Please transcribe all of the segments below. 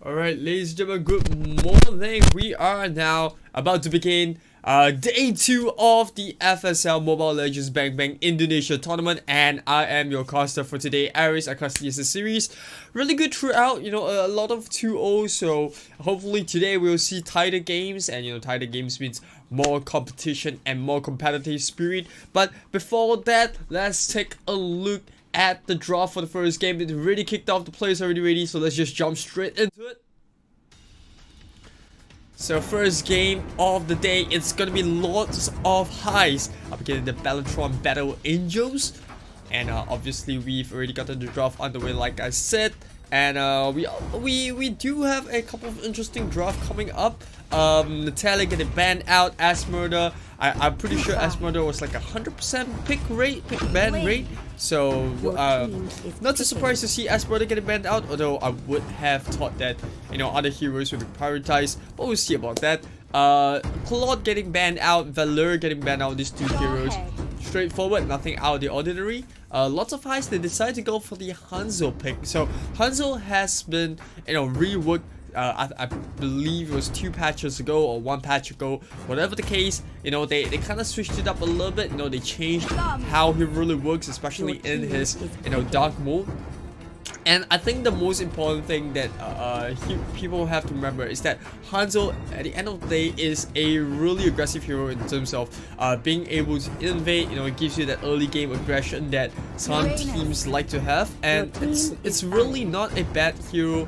Alright, ladies and gentlemen, good morning. We are now about to begin day 2 of the FSL Mobile Legends Bang Bang Indonesia tournament, and I am your caster for today, Aris. I cast this series. Really good throughout, a lot of 2-0, so hopefully today we'll see tighter games, and tighter games means more competition and more competitive spirit. But before that, let's take a look at the draw for the first game. It already kicked off, the players are already ready, so let's just jump straight into it. So first game of the day, it's gonna be lots of Heist. I'm beginning the BELLETRON Battle Angels, and obviously we've already gotten the draft underway, like I said, and we do have a couple of interesting drafts coming up. Natalia getting banned out, Asmurder. I'm pretty sure Asmurder was like 100% pick ban rate. So not too surprised to see Asmurder getting banned out, although I would have thought that other heroes would be prioritized, but we'll see about that. Claude getting banned out, Valor getting banned out, these two heroes. Straightforward, nothing out of the ordinary. Lots of Heist, they decided to go for the Hanzo pick. So Hanzo has been reworked. I believe it was 2 patches ago or 1 patch ago, whatever the case. They kind of switched it up a little bit. They changed how he really works, especially in his dark mode. And I think the most important thing that people have to remember is that Hanzo, at the end of the day, is a really aggressive hero in terms of being able to innovate. It gives you that early game aggression that some teams like to have, and it's really not a bad hero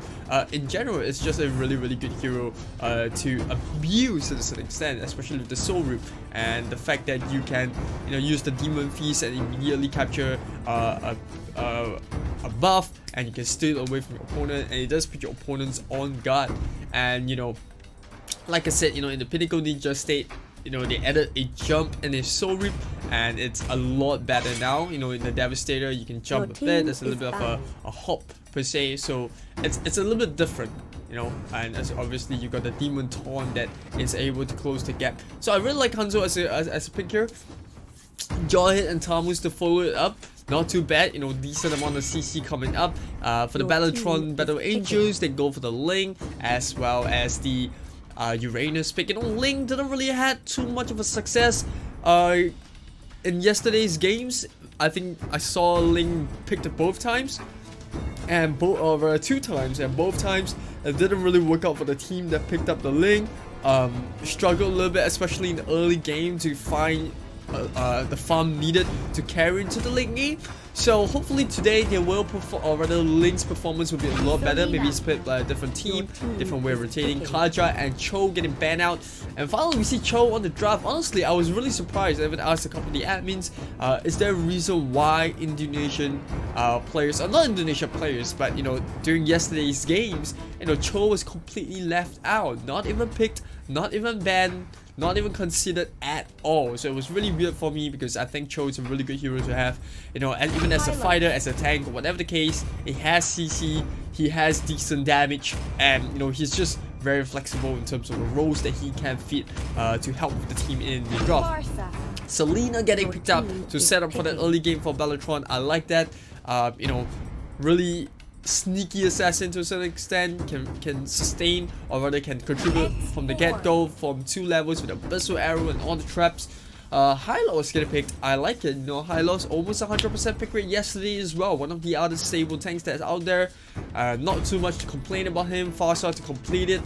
in general. It's just a really good hero to abuse to a certain extent, especially with the Soul Root and the fact that you can use the Demon Feast and immediately capture a buff, and you can steal away from your opponent, and it does put your opponents on guard. And like I said, in the Pinnacle Ninja state, they added a jump and a Soul Reap, and it's a lot better now. In the Devastator you can jump a bit, there's a little bit of a hop per se, so it's a little bit different. And as obviously you got the Demon Taunt that is able to close the gap. So I really like Hanzo as a pick here. Jawhead and Tamus to follow it up. Not too bad, decent amount of CC coming up. For the BELLETRON Battle Angels, they go for the Ling as well as the Uranus pick. Ling didn't really had too much of a success in yesterday's games. I think I saw Ling picked up both times, and 2 times, and both times it didn't really work out for the team that picked up the Ling. Struggled a little bit, especially in the early game, to find the farm needed to carry into the late game. So hopefully today they will perform, or rather Link's performance will be a lot better. Maybe split by a different team, different way of rotating. Kaja and Cho getting banned out, and finally we see Cho on the draft. Honestly, I was really surprised. I even asked a couple of the admins, is there a reason why Indonesian players, or not Indonesian players, but during yesterday's games, Cho was completely left out, not even picked, not even banned, not even considered at all. So it was really weird for me, because I think Cho is a really good hero to have, and even as a fighter, as a tank, whatever the case, he has CC, he has decent damage, and he's just very flexible in terms of the roles that he can fit to help with the team in the draft. Selena getting picked up to set up for that early game for BELLETRON. I like that. Really sneaky assassin to a certain extent, can sustain, or rather can contribute from the get-go from 2 levels with a Abyssal Arrow and all the traps. Hylos was getting picked. I like it. Hylos almost 100% pick rate yesterday as well. One of the other stable tanks that's out there. Not too much to complain about him. Farsight to complete it.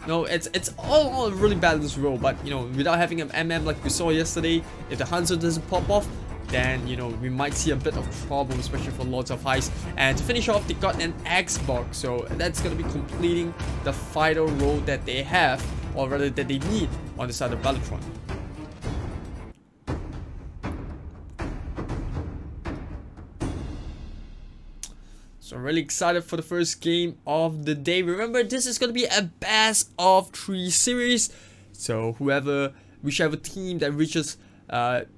It's all a really balanced role, but without having an MM like we saw yesterday, if the Hanzo doesn't pop off, then we might see a bit of trouble, especially for lots of Heist. And to finish off, they got an Xbox, so that's gonna be completing the fighter role that they have, or rather that they need on the side of BELLETRON. So I'm really excited for the first game of the day. Remember, this is gonna be a best of 3 series, so whichever team that reaches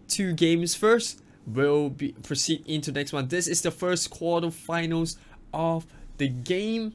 2 games first will proceed into the next one. This is the first quarterfinals of the game,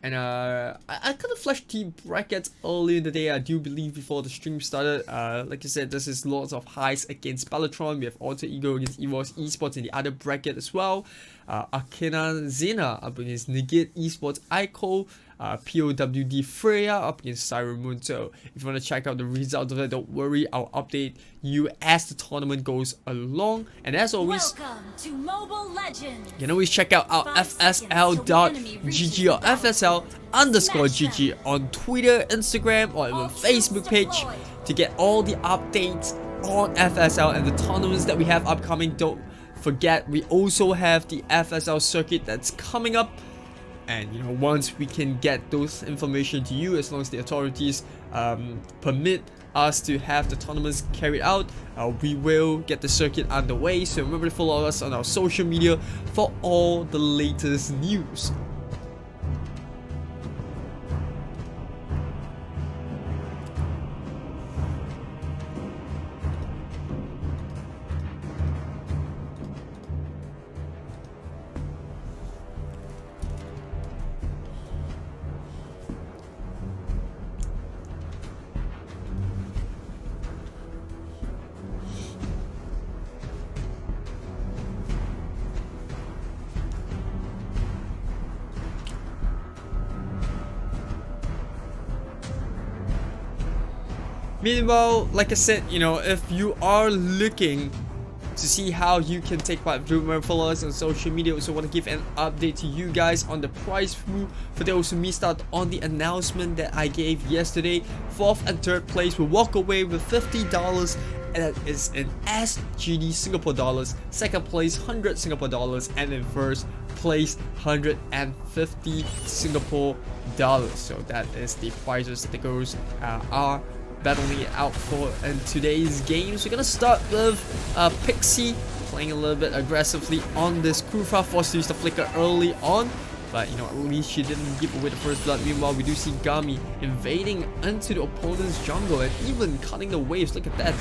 and I kind of flashed the brackets earlier in the day, I do believe, before the stream started. Like I said, this is lots of Heist against BELLETRON. We have Alter Ego against EVOS Esports in the other bracket as well. Akina Zena up against Nigit Esports Ico, POWD Freya up against Siren Moon. So if you want to check out the results of it, don't worry, I'll update you as the tournament goes along. And as always, to Mobile Legends. you can always check out our FSL.gg or FSL_GG on Twitter, Instagram, or even Facebook page to get all the updates on FSL and the tournaments that we have upcoming. Don't forget, we also have the FSL circuit that's coming up. And you know, once we can get those information to you, as long as the authorities permit us to have the tournaments carried out, we will get the circuit underway. So remember to follow us on our social media for all the latest news. Meanwhile, like I said, you know, if you are looking to see how you can take part, do remember follow us on social media. Also want to give an update to you guys on the prize pool for those who missed out on the announcement that I gave yesterday. 4th and 3rd place will walk away with $50, and that is in SGD Singapore dollars. 2nd place 100 Singapore dollars, and in 1st place 150 Singapore dollars. So that is the prizes that the girls are battling it out for in today's games. We're gonna start with Pixie playing a little bit aggressively on this Kufa, forced to use the flicker early on, but you know, at least she didn't give away the first blood. Meanwhile, we do see Gami invading into the opponent's jungle and even cutting the waves. Look at that.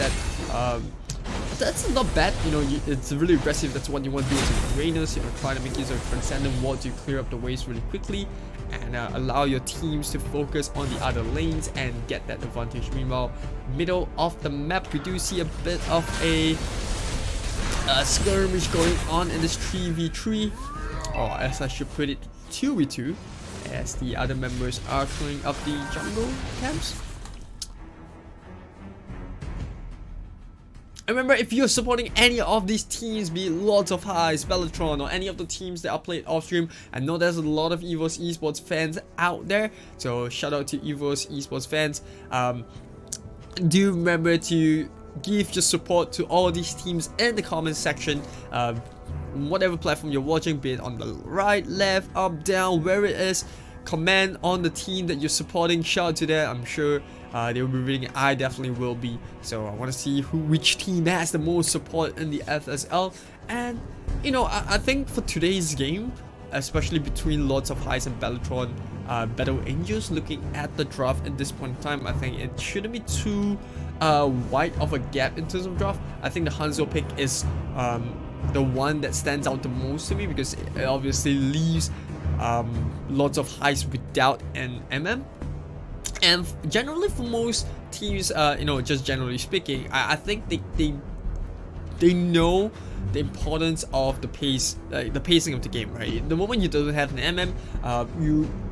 That's not bad, you know, it's really aggressive. That's what you want to do as a Reynos, you know, try to make use of Transcendent Wall to clear up the waves really quickly and allow your teams to focus on the other lanes and get that advantage. Meanwhile, middle of the map, we do see a bit of a skirmish going on in this 3v3, or as I should put it, 2v2, as the other members are clearing up the jungle camps. Remember, if you're supporting any of these teams, be it Lords of Heist, BELLETRON, or any of the teams that are played off stream, I know there's a lot of EVOS Esports fans out there, so shout out to EVOS Esports fans. Do remember to give your support to all these teams in the comment section. Whatever platform you're watching, be it on the right, left, up, down, where it is, comment on the team that you're supporting. Shout out to them. I'm sure they will be reading. I definitely will be. So I want to see which team has the most support in the FSL. And you know, I think for today's game, especially between Lords of Heist and BELLETRON, Battle Angels, looking at the draft at this point in time, I think it shouldn't be too wide of a gap in terms of draft. I think the Hanzo pick is the one that stands out the most to me, because it obviously leaves Lords of Heist without an MM. And generally for most teams, you know, just generally speaking, I think they know the importance of the pace, the pacing of the game, right? The moment you don't have an MM,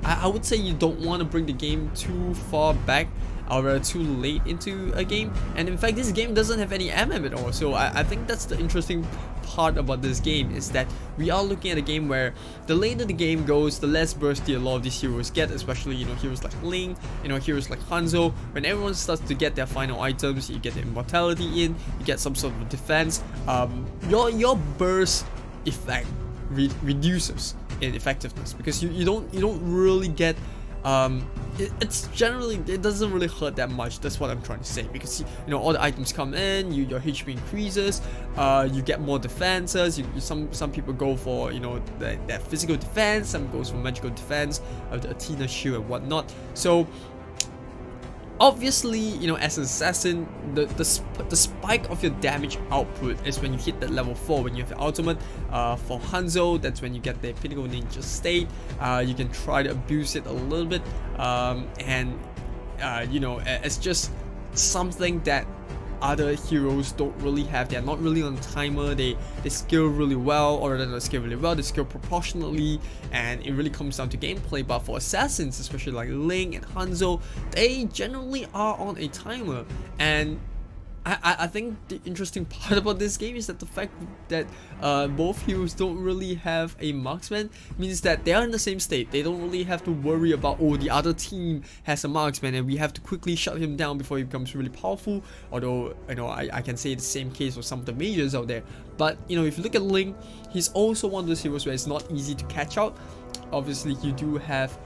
I would say you don't want to bring the game too far back or too late into a game. And in fact, this game doesn't have any MM at all. So I think that's the interesting part about this game, is that we are looking at a game where the later the game goes, the less bursty a lot of these heroes get, especially, you know, heroes like Ling, you know, heroes like Hanzo. When everyone starts to get their final items, you get the immortality in, you get some sort of defense, your burst effect reduces in effectiveness, because you don't really get it's generally, it doesn't really hurt that much. That's what I'm trying to say, because you know, all the items come in, your HP increases, you get more defenses. Some people go for, you know, that physical defense, some goes for magical defense of the Athena shield and whatnot. So obviously, you know, as an assassin, the spike of your damage output is when you hit that level 4, when you have the ultimate. For Hanzo, that's when you get the Pinnacle Ninja state. You can try to abuse it a little bit, and you know, it's just something that other heroes don't really have. They're not really on timer. They skill really well, or rather not skill really well, they skill proportionately, and it really comes down to gameplay. But for assassins, especially like Ling and Hanzo, they generally are on a timer. And I think the interesting part about this game is that the fact that both heroes don't really have a marksman means that they are in the same state. They don't really have to worry about, oh, the other team has a marksman and we have to quickly shut him down before he becomes really powerful. Although, you know, I can say the same case for some of the majors out there. But, you know, if you look at Ling, he's also one of those heroes where it's not easy to catch out. Obviously, you do have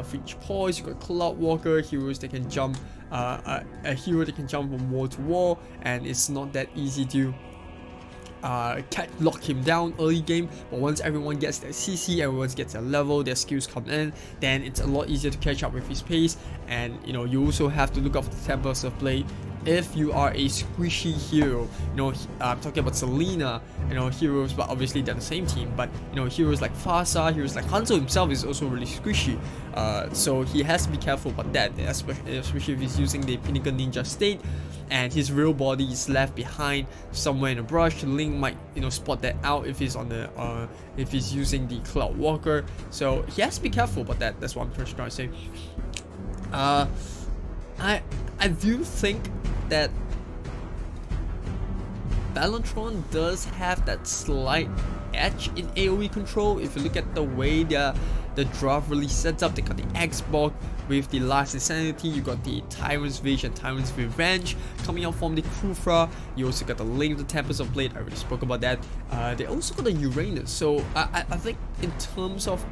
Finch Poise, you got Cloud Walker, heroes that can jump, a hero that can jump from wall to wall, and it's not that easy to lock him down early game. But once everyone gets their CC, everyone gets their level, their skills come in, then it's a lot easier to catch up with his pace. And you know, you also have to look out for the Tempest of Blade if you are a squishy hero. You know, I'm talking about Selena, you know, heroes, but obviously they're the same team. But you know, heroes like Fasa, heroes like Hanzo himself is also really squishy. So he has to be careful about that, especially if he's using the Pinnacle Ninja state and his real body is left behind somewhere in a brush. Ling might, you know, spot that out if he's on the if he's using the Cloud Walker. So he has to be careful about that. That's what I'm trying to say. I do think that BELLETRON does have that slight edge in AoE control. If you look at the way the draft really sets up, they got the X-Box with the Last Insanity, you got the Tyrant's Vision, Tyrant's Revenge coming out from the Kufra. You also got the Link of the Tempest of Blade, I already spoke about that. They also got the Uranus. So I think in terms of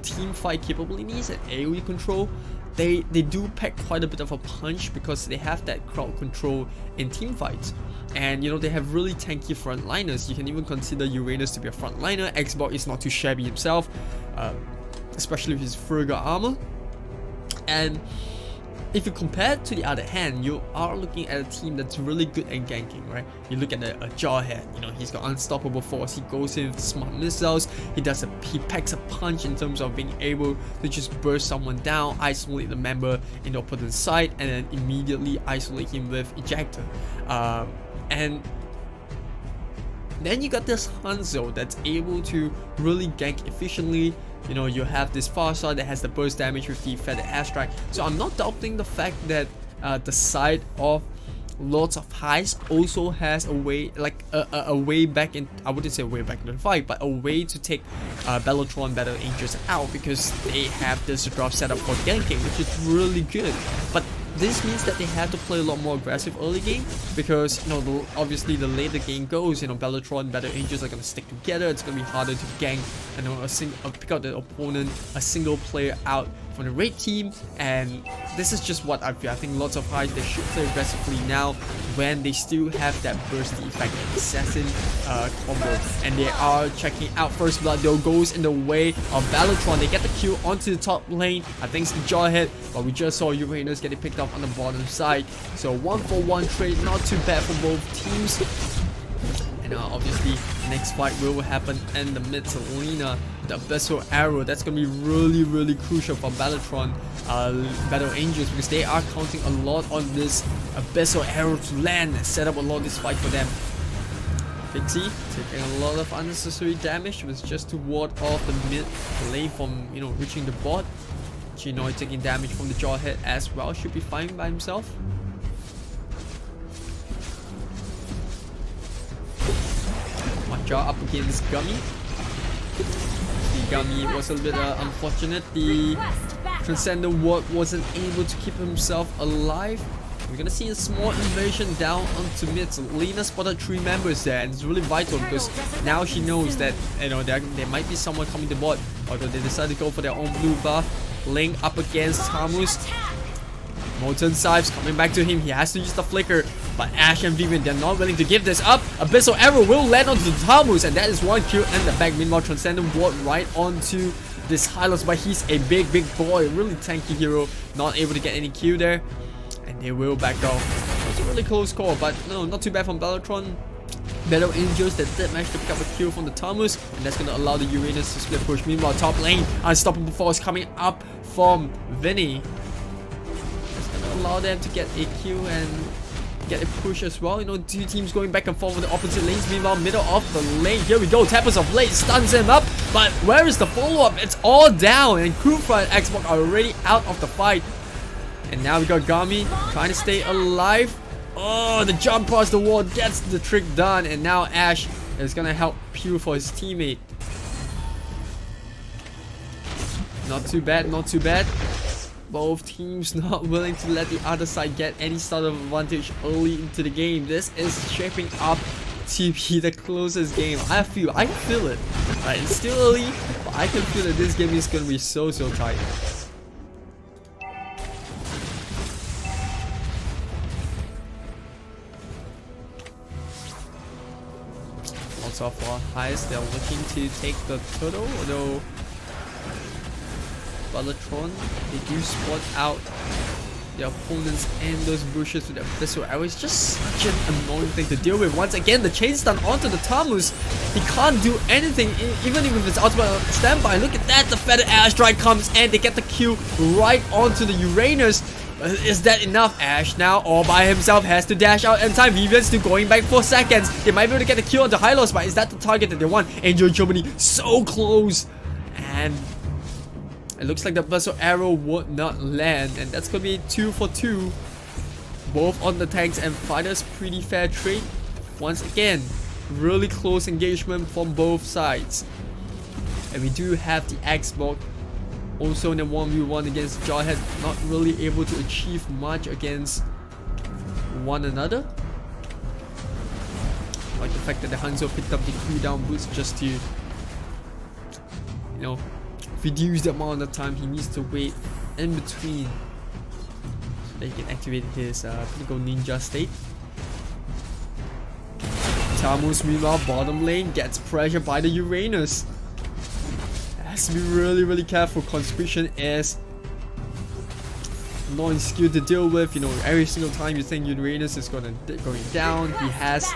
team fight capabilities and AoE control, they do pack quite a bit of a punch because they have that crowd control in team fights. And you know, they have really tanky frontliners. You can even consider Uranus to be a frontliner. Xbox is not too shabby himself, especially with his Frigga armor. And if you compare it to the other hand, you are looking at a team that's really good at ganking, right? You look at a Jawhead, you know, he's got unstoppable force, he goes in with smart missiles, he packs a punch in terms of being able to just burst someone down, isolate the member in the opponent's side, and then immediately isolate him with Ejector. And then you got this Hanzo that's able to really gank efficiently. You know, you have this Farsa that has the burst damage with the Feather Airstrike. So I'm not doubting the fact that the side of Lords of Heist also has a way, like a way back in, I wouldn't say way back in the fight, but a way to take BELLETRON Battle Angels out, because they have this draft set up for ganking, which is really good. But this means that they have to play a lot more aggressive early game, because you know, obviously the later game goes, you know, BELLETRON Battle Angels are gonna stick together. It's gonna be harder to gank, you know, pick out the opponent, a single player out from the raid team. And this is just what I feel. I think lots of Heist, they should play aggressively now when they still have that bursty effect and assassin combo, and they are checking out First Blood, though, goes in the way of BELLETRON. They get the kill onto the top lane. I think it's the Jawhead, but we just saw Uranus getting picked up on the bottom side. So 1-for-1 trade, not too bad for both teams. And obviously next fight will happen in the mid Selena, the Abyssal Arrow. That's gonna be really crucial for BELLETRON Battle Angels, because they are counting a lot on this Abyssal Arrow to land and set up a lot of this fight for them. Pixie taking a lot of unnecessary damage, was just to ward off the mid lane from, you know, reaching the bot. Chinoy taking damage from the Jawhead as well, should be fine by himself. Jaw up against Gummy. The Gummy was a little bit unfortunate. The Transcendent Ward wasn't able to keep himself alive. We're gonna see a small invasion down onto mid. So Lena spotted 3 members there, and it's really vital because now she knows that, you know, there might be someone coming to bot, although they decided to go for their own blue buff. Ling up against Tamus. Molten Scythes coming back to him. He has to use the flicker, but Ash and Vivian, they're not willing to give this up. Abyssal Arrow will land onto the Tamus, and that is 1 kill in the back. Meanwhile, Transcendent Ward right onto this Hylos, but he's a big boy, really tanky hero, not able to get any kill there, and they will back off. It's a really close call, but no, not too bad from BELLETRON Battle Angels that did manage to pick up a kill from the Tamus, and that's going to allow the Uranus to split push. Meanwhile, top lane, Unstoppable Force coming up from Vinny. Allow them to get a kill, and get a push as well. You know, two teams going back and forth with the opposite lanes. Meanwhile, middle of the lane. Here we go. Tempest of Blade stuns him up. But where is the follow-up? It's all down. And Kufa and Xbox are already out of the fight. And now we got Gami trying to stay alive. Oh, the jump across the wall gets the trick done. And now Ash is going to help Pew for his teammate. Not too bad, not too bad. Both teams not willing to let the other side get any sort of advantage early into the game. This is shaping up to be the closest game. I feel it. Right, it's still early, but I can feel that this game is going to be so tight. Also for Heist, they're looking to take the turtle, although BELLETRON, they do spot out their opponents in those bushes with their FSL arrow. It's just such an annoying thing to deal with. Once again, the chain stun onto the Tamus. He can't do anything, even with his ultimate on standby. Look at that, the feathered air strike comes and they get the kill right onto the Uranus. Is that enough? Ash now all by himself has to dash out in time. Vivian's still going back for seconds. They might be able to get the kill onto Hylos, but is that the target that they want? Angel Germany so close. And it looks like the Vessel arrow would not land, and that's gonna be 2 for 2. Both on the tanks and fighters. Pretty fair trade. Once again, really close engagement from both sides. And we do have the Xbox also in a 1v1 against Jarhead, not really able to achieve much against one another. Like the fact that the Hanzo picked up the cooldown boost just to, you know, reduce the amount of time he needs to wait in between so that he can activate his critical ninja state. Tamus meanwhile bottom lane gets pressured by the Uranus. Has to be really careful. Conscription is not skilled to deal with. You know, every single time you think Uranus is going down, he has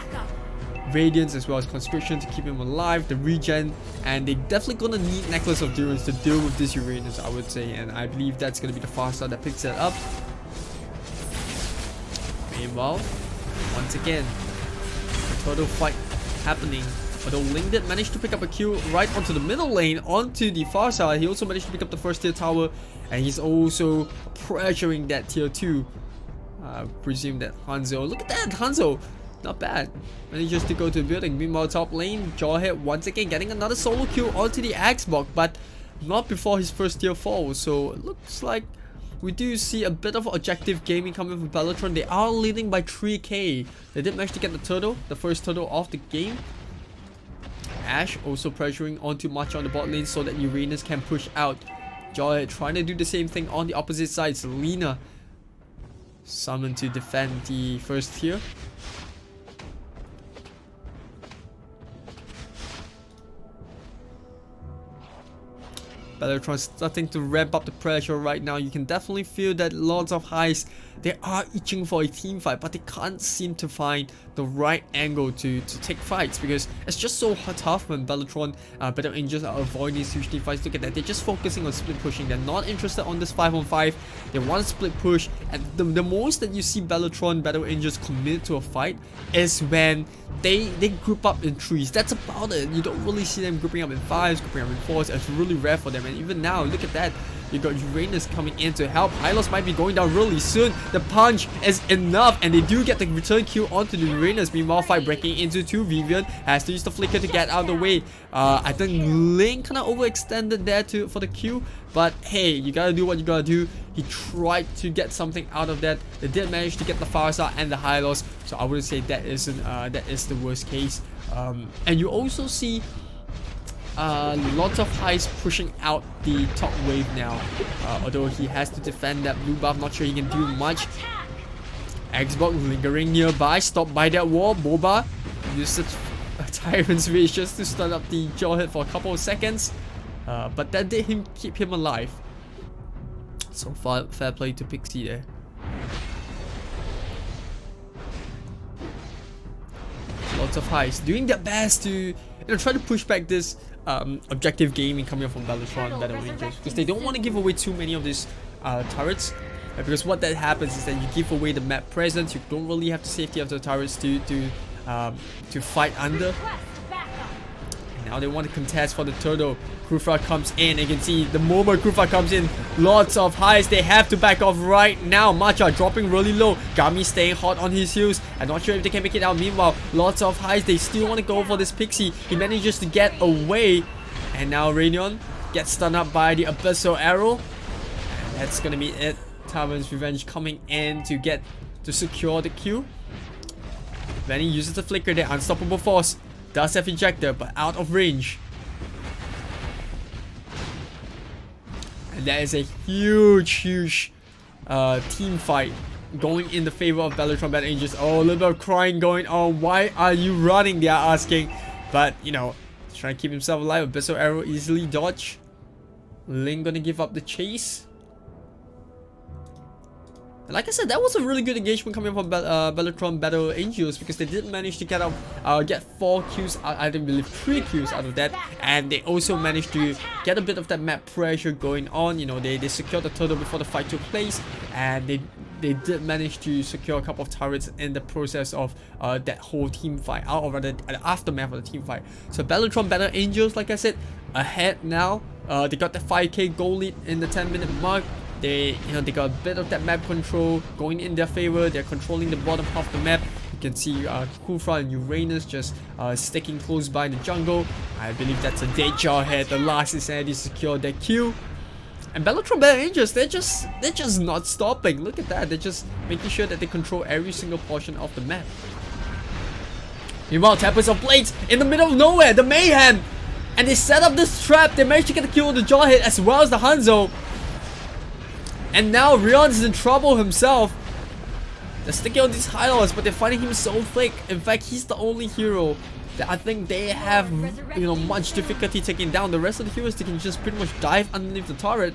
Radiance as well as Conscription to keep him alive, the regen, and they definitely gonna need Necklace of Durance to deal with this Uranus, I would say, and I believe that's gonna be the fast start that picks it up. Meanwhile, once again, a total fight happening. Although Ling did manage to pick up a kill right onto the middle lane, onto the far side. He also managed to pick up the first tier tower, and he's also pressuring that tier 2. I presume that Hanzo, look at that, Hanzo! Not bad. Manages to go to the building. Meanwhile, top lane, Jarhead once again getting another solo kill onto the Xbox, but not before his first tier fall. So it looks like we do see a bit of objective gaming coming from BELLETRON. They are leading by 3k. They did manage to get the turtle, the first turtle of the game. Ash also pressuring onto Matcha on the bot lane so that Uranus can push out. Jarhead trying to do the same thing on the opposite side. Selena summoned to defend the first tier. BELLETRON starting to ramp up the pressure right now. You can definitely feel that lots of Heist, they are itching for a team fight, but they can't seem to find the right angle to take fights, because it's just so tough when BELLETRON, Battle Angels are avoiding these huge team fights. Look at that, they're just focusing on split pushing. They're not interested on this 5-on-5. They want to split push, and the most that you see BELLETRON, Battle Angels commit to a fight is when they group up in 3s. That's about it. You don't really see them grouping up in 5s, grouping up in 4s. It's really rare for them. And even now, look at that. You got Uranus coming in to help. Hylos might be going down really soon. The punch is enough, and they do get the return kill onto the Uranus. Meanwhile, fight breaking into 2. Vivian has to use the flicker to get out of the way. I think Link kind of overextended there for the kill, but hey, you gotta do what you gotta do. He tried to get something out of that. They did manage to get the Farsa and the Hylos, so I wouldn't say that is the worst case. And you also see lots of Heist pushing out the top wave now. Although he has to defend that blue buff, not sure he can do much. Xbox lingering nearby, stopped by that wall. Boba used a Tyrant's Rage just to stun up the Jarhead for a couple of seconds. But that did keep him alive. So far, fair play to Pixie there. Lots of Heist doing their best to try to push back this objective gaming coming up from BELLETRON, Battle Angels, because they don't want to give away too many of these turrets. Because what that happens is that you give away the map presence. You don't really have the safety of the turrets to fight under. Now they want to contest for the turtle. Krufa comes in. You can see the moment Krufa comes in, lots of Heist. They have to back off right now. Matcha dropping really low. Gami staying hot on his heels. I'm not sure if they can make it out. Meanwhile, lots of Heist. They still want to go for this Pixie. He manages to get away. And now Rainion gets stunned up by the Abyssal Arrow. And that's going to be it. Tavern's Revenge coming in to secure the kill. Venny uses the flicker there. Unstoppable Force. Does have ejector, but out of range. And that is a huge team fight going in the favor of BELLETRON Battle Angels. Oh, a little bit of crying going on. Why are you running? They are asking. But, you know, trying to keep himself alive. Abyssal Arrow easily dodge. Ling gonna give up the chase. And like I said, that was a really good engagement coming from BELLETRON Battle Angels, because they did manage to get 4 kills, I don't believe 3 kills out of that, and they also managed to get a bit of that map pressure going on. You know, they secured the turtle before the fight took place, and they did manage to secure a couple of turrets in the process of that whole team fight, or rather the aftermath of the team fight. So BELLETRON Battle Angels, like I said, ahead now. They got the 5k goal lead in the 10-minute mark. They got a bit of that map control going in their favor. They're controlling the bottom half of the map. You can see Kufra and Uranus just sticking close by the jungle. I believe that's a dead Jarhead. The last Insanity secured their kill. And BELLETRON Battle Angels, they're just not stopping. Look at that. They're just making sure that they control every single portion of the map. Meanwhile, Tempest of Blades in the middle of nowhere. The Mayhem. And they set up this trap. They managed to get the kill on the Jarhead as well as the Hanzo. And now Rion's in trouble himself. They're sticking on these highlights, but they're finding him so thick. In fact, he's the only hero that I think they have, much difficulty taking down. The rest of the heroes, they can just pretty much dive underneath the turret.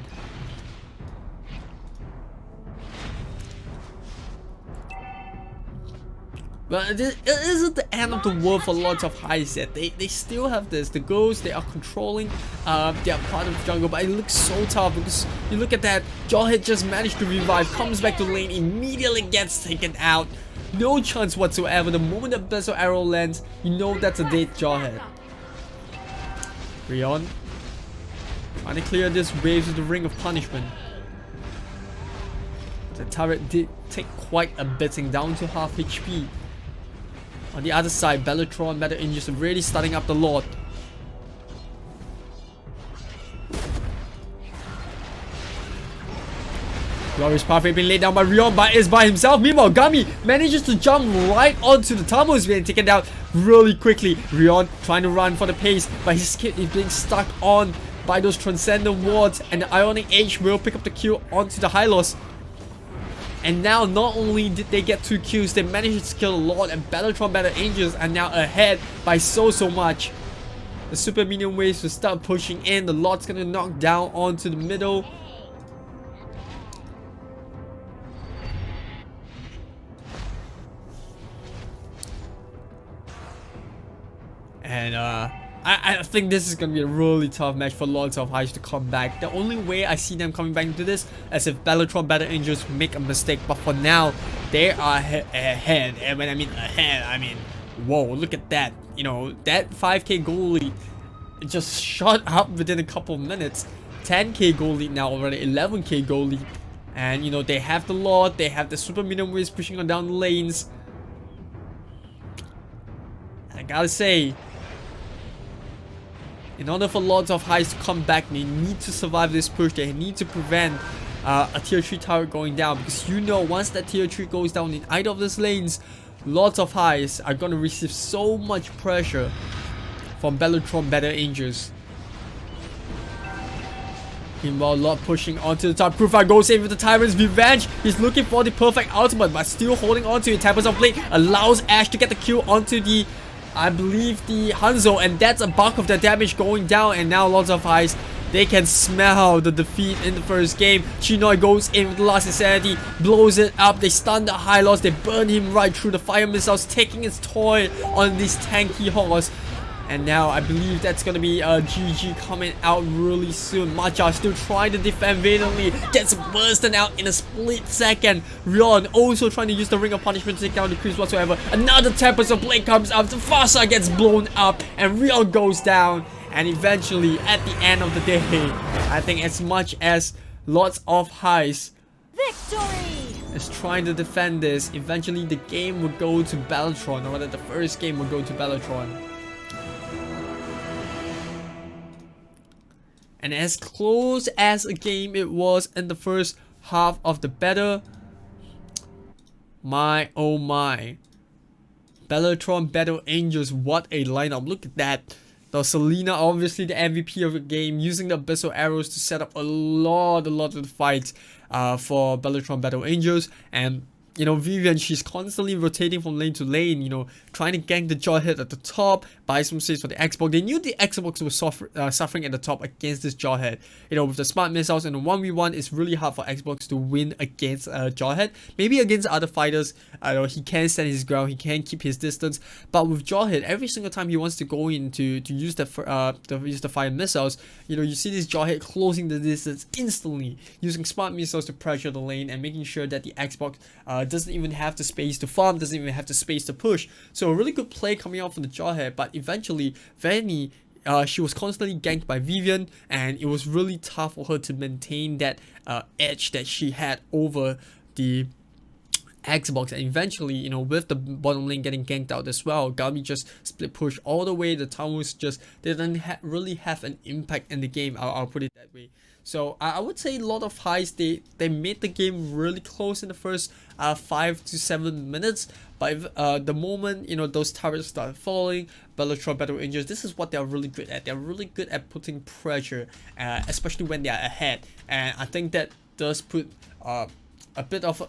But it isn't the end of the world for lots of Heist yet. They still have this. The Ghosts, they are controlling they are part of the jungle, but it looks so tough because you look at that. Jarhead just managed to revive, comes back to lane, immediately gets taken out. No chance whatsoever. The moment that Abyssal Arrow lands, you know that's a dead Jarhead. Rion trying to clear this waves with the Ring of Punishment. The turret did take quite a beating, down to half HP. On the other side, BELLETRON Battle Angels are really starting up the Lord. Glorious pathway being laid down by Rion, but is by himself. Meanwhile, Gami manages to jump right onto the Tamu, is being taken down really quickly. Rion trying to run for the pace, but he's being stuck on by those Transcendent Wards, and the Ionic Age will pick up the kill onto the Hylos. And now, not only did they get 2 kills, they managed to kill a Lord, and BELLETRON Battle Angels are now ahead by so much. The super minion waves will start pushing in. The Lord's gonna knock down onto the middle. And I think this is gonna be a really tough match for Lords of Heist to come back. The only way I see them coming back into this is if BELLETRON Battle Angels make a mistake. But for now, they are ahead. And when I mean ahead, I mean, whoa, look at that. You know, that 5k goal lead, it just shot up within a couple of minutes. 10k goal lead now already, 11k goal lead. And they have the Lord, they have the super minion waves pushing on down the lanes. And I gotta say, in order for Lords of Heist to come back, they need to survive this push. They need to prevent a tier 3 tower going down, because once that tier 3 goes down in either of these lanes, Lords of Heist are going to receive so much pressure from BELLETRON Battle Angels. Meanwhile, Lord pushing onto the top. Krufa goes in with the Tyrant's Revenge. He's looking for the perfect ultimate, but still holding on to it. Tempest of Blade allows Ash to get the kill onto the, I believe, the Hanzo, and that's a bulk of the damage going down. And now Lords of Heist, they can smell the defeat in the first game. Chinoi goes in with the last Insanity, blows it up. They stun the Hylos, they burn him right through the fire missiles, taking its toll on this tanky horse. And now I believe that's gonna be GG coming out really soon. Macha still trying to defend valiantly, gets bursted out in a split second. Rion also trying to use the Ring of Punishment to take down the creeps whatsoever. Another Tempest of Blade comes up, the Farsa gets blown up, and Rion goes down. And eventually, at the end of the day, I think as much as lots of Heist Victory! is trying to defend this, eventually the game will go to BELLETRON, or rather the first game will go to BELLETRON. And as close as a game it was in the first half of the battle, my oh my. BELLETRON Battle Angels, what a lineup. Look at that. The Selena, obviously the MVP of the game, using the Abyssal Arrows to set up a lot of the fights for BELLETRON Battle Angels. And you know, Vivian, she's constantly rotating from lane to lane, you know, trying to gank the Jawhead at the top, buy some space for the Xbox. They knew the Xbox was suffering at the top against this Jawhead. You know, with the smart missiles and the 1v1, it's really hard for Xbox to win against Jawhead. Maybe against other fighters, he can stand his ground, he can keep his distance. But with Jawhead, every single time he wants to go in to use the fire missiles, you know, you see this Jawhead closing the distance instantly, using smart missiles to pressure the lane and making sure that the Xbox doesn't even have the space to farm, doesn't even have the space to push. So a really good play coming out from the Jawhead, but eventually Vanny, she was constantly ganked by Vivian, and it was really tough for her to maintain that edge that she had over the Xbox. And eventually, you know, with the bottom lane getting ganked out as well, Gami just split push all the way. The towers just didn't really have an impact in the game. I'll put it that way. So I would say a lot of Heist, they made the game really close in the first 5 to 7 minutes. But the moment, you know, those turrets start falling, BELLETRON Battle Angels, this is what they're really good at. They're really good at putting pressure, especially when they're ahead. And I think that does put a bit of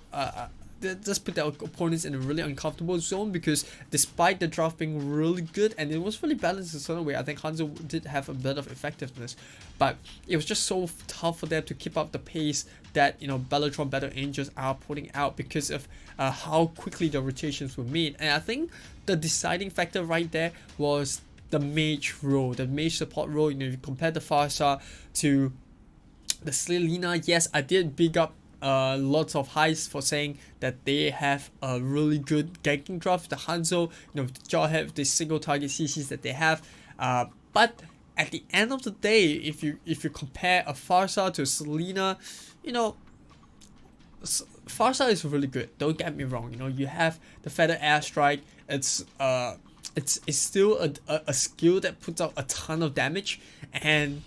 just put their opponents in a really uncomfortable zone, because despite the draft being really good and it was really balanced in a certain way, I think Hanzo did have a bit of effectiveness, but it was just so tough for them to keep up the pace that, you know, BELLETRON Battle Angels are putting out because of how quickly the rotations were made. And I think the deciding factor right there was the mage role, the mage support role. You know, if you compare the Farsa to the Selena, yes, I did big up lots of Heist for saying that they have a really good ganking draft. The Hanzo, you know, the Jawhead, the single target CCs that they have, but at the end of the day, if you compare a Farsa to a Selena, you know, Farsa is really good, don't get me wrong. You know, you have the Feather Airstrike. It's still a skill that puts out a ton of damage, and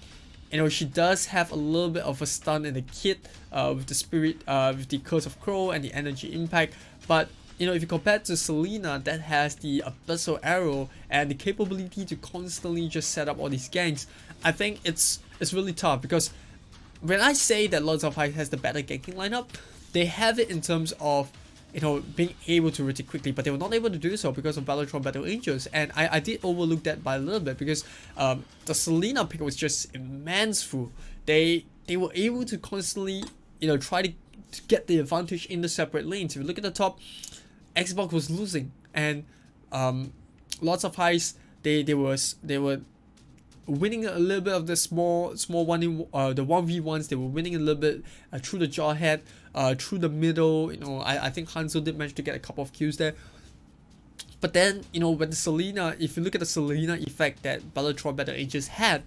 you know, she does have a little bit of a stun in the kit with the spirit, with the Curse of Crow and the energy impact. But you know, if you compare it to Selena, that has the Abyssal Arrow and the capability to constantly just set up all these ganks, I think it's really tough. Because when I say that Lords of Heist has the better ganking lineup, they have it in terms of, you know, being able to rotate quickly, but they were not able to do so because of BELLETRON Battle Angels. And I did overlook that by a little bit, because the Selena pick was just immenseful. They were able to constantly, you know, try to get the advantage in the separate lanes. If you look at the top, Xbox was losing, and lots of Heist, they were winning a little bit of the small one in the 1v1s. They were winning a little bit through the Jawhead, through the middle. You know, I think Hanzo did manage to get a couple of kills there. But then, you know, when the Selena, if you look at the Selena effect that BELLETRON Battle Angels had,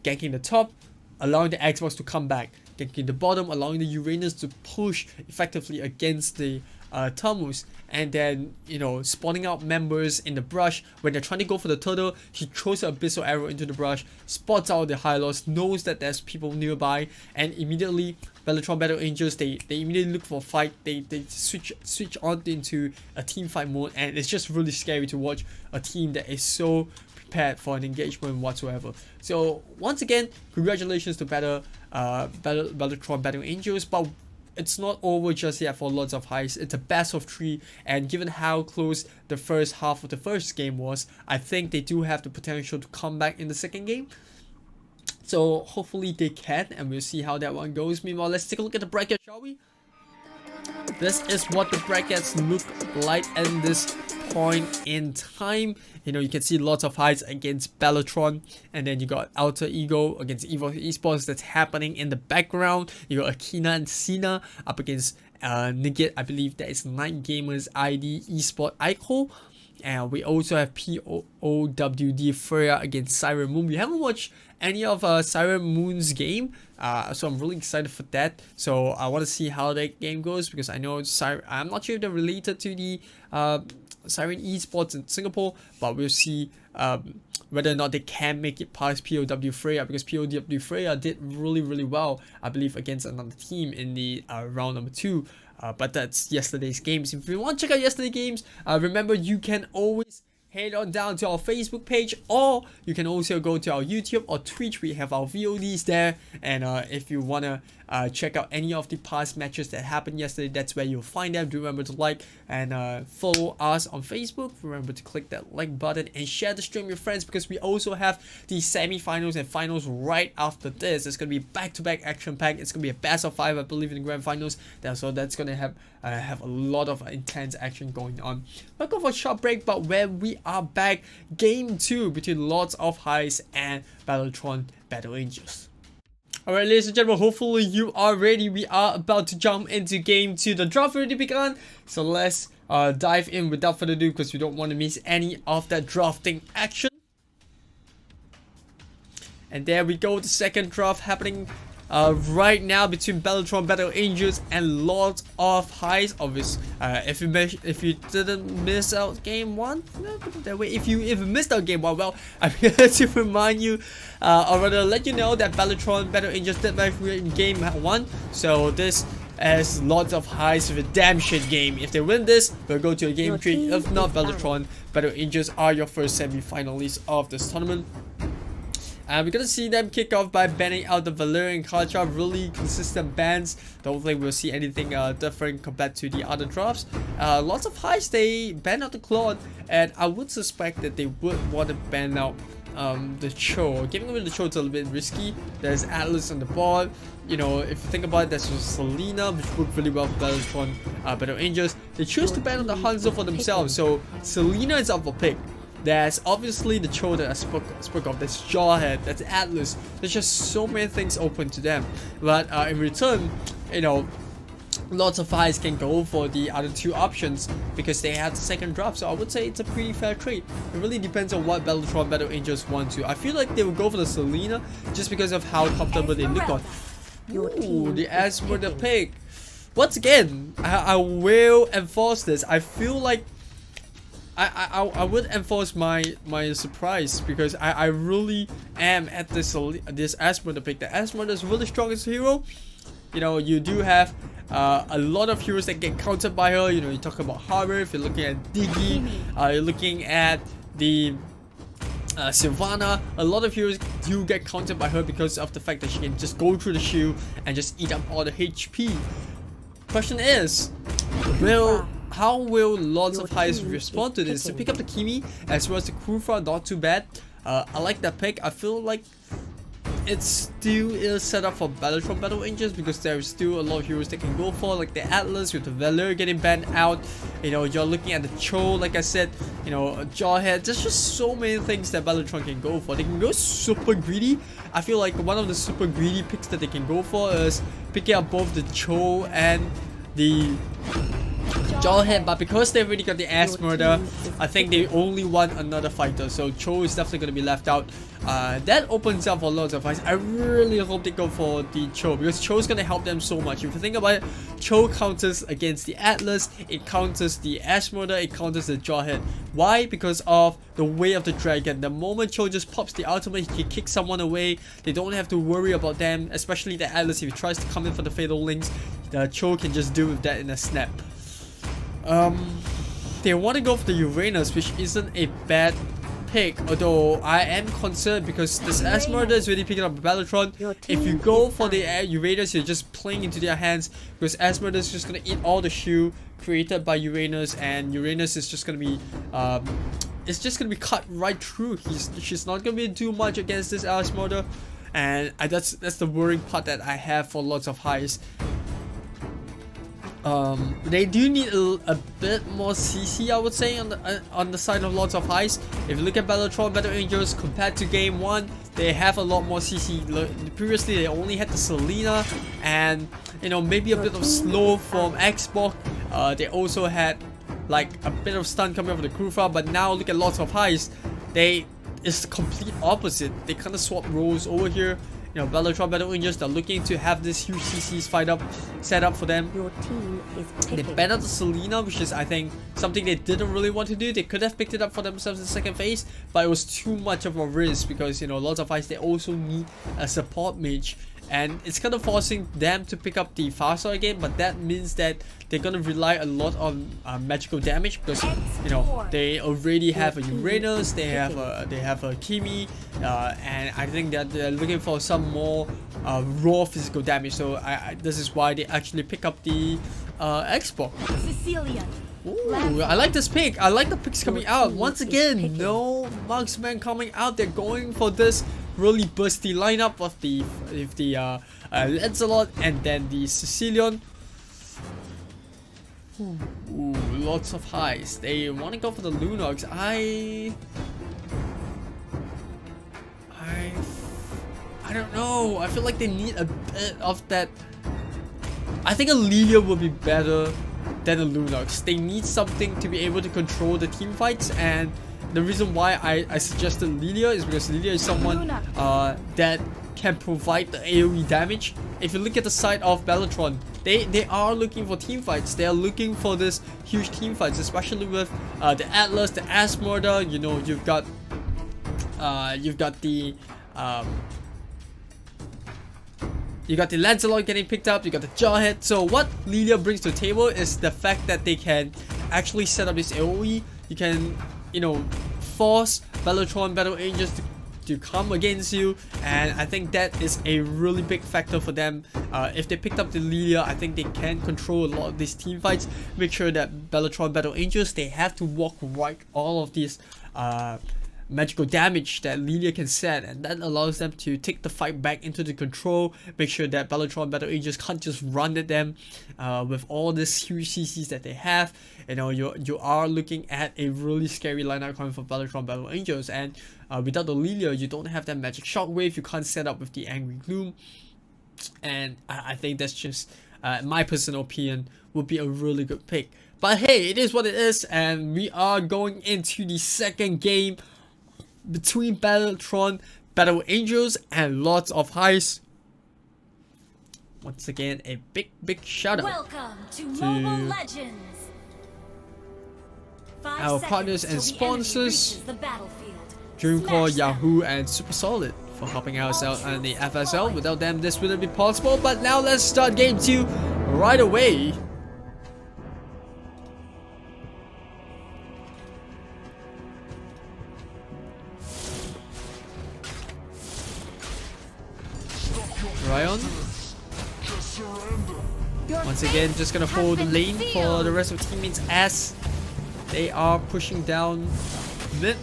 ganking the top, allowing the Xbox to come back, ganking the bottom, allowing the Uranus to push effectively against the Tamus, and then, you know, spawning out members in the brush. When they're trying to go for the turtle, he throws an Abyssal Arrow into the brush, spots out the Hylos, knows that there's people nearby, and immediately BELLETRON Battle Angels, they immediately look for a fight. They switch on into a team fight mode, and it's just really scary to watch a team that is so prepared for an engagement whatsoever. So once again, congratulations to BELLETRON Battle Angels, but it's not over just yet for Lords of Heist. It's a best of 3, and given how close the first half of the first game was, I think they do have the potential to come back in the second game. So hopefully they can, and we'll see how that one goes. Meanwhile, let's take a look at the bracket, shall we? This is what the brackets look like in this point in time. You know, you can see lots of highs against BELLETRON, and then you got Alter Ego against Evo Esports that's happening in the background. You got Akina and Cena up against Nigit. I believe that is Night Gamers ID Esport Ico. And we also have POWD Freya against Siren Moon. We haven't watched any of Siren Moon's game, so I'm really excited for that. So I want to see how that game goes, because I know I'm not sure if they're related to the Siren Esports in Singapore, but we'll see whether or not they can make it past POW Freya, because POW Freya did really well, I believe, against another team in the round number 2. But that's yesterday's games. If you want to check out yesterday's games, remember you can always head on down to our Facebook page, or you can also go to our YouTube or Twitch. We have our VODs there, and if you want to check out any of the past matches that happened yesterday, that's where you'll find them. Do remember to like and follow us on Facebook. Remember to click that like button and share the stream with your friends, because we also have the semi-finals and finals right after this. It's going to be back-to-back action pack. It's going to be a best of 5, I believe, in the grand finals. So that's going to have a lot of intense action going on. We'll go for a short break, but when we are back, game 2 between Lords of Heist and BELLETRON Battle Angels. Alright, ladies and gentlemen, hopefully you are ready. We are about to jump into game 2. The draft already begun, so let's dive in without further ado, because we don't want to miss any of that drafting action. And there we go, the second draft happening right now between BELLETRON Battle Angels and Lords of Heist. Obviously, if you didn't miss out game 1, put it that way. If you missed out game 1, well, I'm here to remind you, or rather let you know that BELLETRON Battle Angels did very well in game 1. So this is Lords of Heist redemption game. If they win this, we'll go to a game 3. If not, BELLETRON Battle Angels are your first semi-finalists of this tournament. And we're gonna see them kick off by banning out the Valerian and Karcha, really consistent bans. Don't think we'll see anything different compared to the other drafts. Lots of Heist, they ban out the Claude, and I would suspect that they would want to ban out the Cho. Giving away the Cho is a little bit risky. There's Atlas on the board. You know, if you think about it, there's Selena, which worked really well for BELLETRON Battle Angels. They choose to ban out the Hanzo for themselves, so Selena is up for pick. There's obviously the Cho that I spoke of, there's Jawhead, that's Atlas. There's just so many things open to them. But in return, you know, Lots of Heist can go for the other 2 options because they have the second draft. So I would say it's a pretty fair trade. It really depends on what BELLETRON Battle Angels want to. I feel like they will go for the Selena just because of how comfortable they look on. Ooh, the Esmeralda pick. Once again, I will enforce this. I feel like I would enforce my surprise, because I really am at this Esmeralda pick. The Esmeralda is really strong as a hero. You know, you do have a lot of heroes that get countered by her. You know, you talk about Harbor, if you're looking at Diggy, you're looking at the Sylvana. A lot of heroes do get countered by her because of the fact that she can just go through the shield and just eat up all the HP. Question is, how will Lords of Heist respond to this? To pick up the Kimi as well as the Kufa, not too bad. I like that pick. I feel like it still is set up for BELLETRON Battle Angels because there's still a lot of heroes they can go for, like the Atlas with the Valor getting banned out. You know, you're looking at the Cho, like I said, you know, Jawhead. There's just so many things that BELLETRON can go for. They can go super greedy. I feel like one of the super greedy picks that they can go for is picking up both the Cho and the Jawhead, but because they've already got the Esmeralda, I think they only want another fighter, so Cho is definitely going to be left out. That opens up for Lords of Heist. I really hope they go for the Cho, because Cho is going to help them so much. If you think about it, Cho counters against the Atlas, it counters the Esmeralda, it counters the Jawhead. Why? Because of the Way of the Dragon. The moment Cho just pops the ultimate, he can kick someone away. They don't have to worry about them, especially the Atlas. If he tries to come in for the Fatal Links, the Cho can just deal with that in a snap. They want to go for the Uranus, which isn't a bad pick, although I am concerned because this Esmeralda is really picking up BELLETRON. If you go for the Uranus, you're just playing into their hands, because Esmeralda is just going to eat all the shield created by Uranus, and Uranus is just going to be it's just going to be cut right through. She's not going to be able to do much against this Esmeralda, and that's the worrying part that I have for Lords of Heist. They do need a bit more CC, I would say, on the side of Lords of Heist. If you look at BELLETRON Battle Angels compared to game 1, they have a lot more CC. Previously, they only had the Selena and, you know, maybe a bit of slow from Xbox. They also had like a bit of stun coming from the Kufa, but now look at Lords of Heist. It's the complete opposite. They kind of swap roles over here. You know, BELLETRON Battle Angels, they're looking to have this huge CCs set up for them. Your team is They picking. banned out the Selena, which is, I think, something they didn't really want to do. They could have picked it up for themselves in the second phase, but it was too much of a risk because, you know, Lords of Ice, they also need a support mage. And it's kind of forcing them to pick up the faster again, but that means that they're gonna rely a lot on magical damage because, you know, they already have a Uranus, they have a Kimi, and I think that they're looking for some more raw physical damage. So this is why they actually pick up the Xbox. Cecilia. Ooh, I like this pick. I like the picks coming out. Once again, no marksman coming out. They're going for this really bursty lineup of the Lancelot and then the Sicilian. Ooh, lots of highs. They want to go for the Lunox. I don't know. I feel like they need a bit of that. I think a Lilia would be better than a Lunox. They need something to be able to control the team fights, and the reason why I suggested Lilia is because Lilia is someone that can provide the AoE damage. If you look at the side of BELLETRON, they are looking for team fights. They are looking for this huge team fights, especially with the Atlas, the Asmorder. You know, you've got the Lancelot getting picked up, you got the Jawhead. So what Lilia brings to the table is the fact that they can actually set up this AoE. You can, you know, force BELLETRON Battle Angels to come against you, and I think that is a really big factor for them. If they picked up the Lilia, I think they can control a lot of these team fights. Make sure that BELLETRON Battle Angels, they have to walk right all of these magical damage that Lilia can set, and that allows them to take the fight back into the control. Make sure that BELLETRON Battle Angels can't just run at them with all these huge CCs that they have. You know, you are looking at a really scary lineup coming from BELLETRON Battle Angels, and without the Lilia, you don't have that magic shockwave. You can't set up with the Angry Gloom, and I think that's just my personal opinion, would be a really good pick. But hey, it is what it is, and we are going into the second game between BELLETRON Battle Angels and Lords of Heist. Once again, a big shout out Welcome to Mobile Legends. our partners and sponsors, The battlefield. Dreamcore, Smash them. Yahoo, and Super Solid, for helping us out on the FSL. Without them, this wouldn't be possible. But now let's start game 2 right away. Ryan, once again, just gonna hold the lane for the rest of the teammates as they are pushing down mid.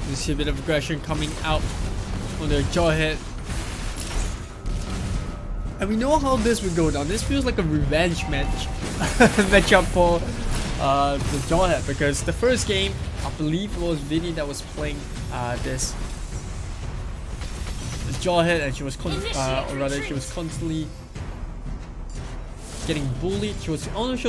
You see a bit of aggression coming out on their Jawhead. And we know how this would go down. This feels like a revenge matchup for the Jawhead, because the first game, I believe it was Vinny that was playing this Jawhead, and she was constantly getting bullied. She was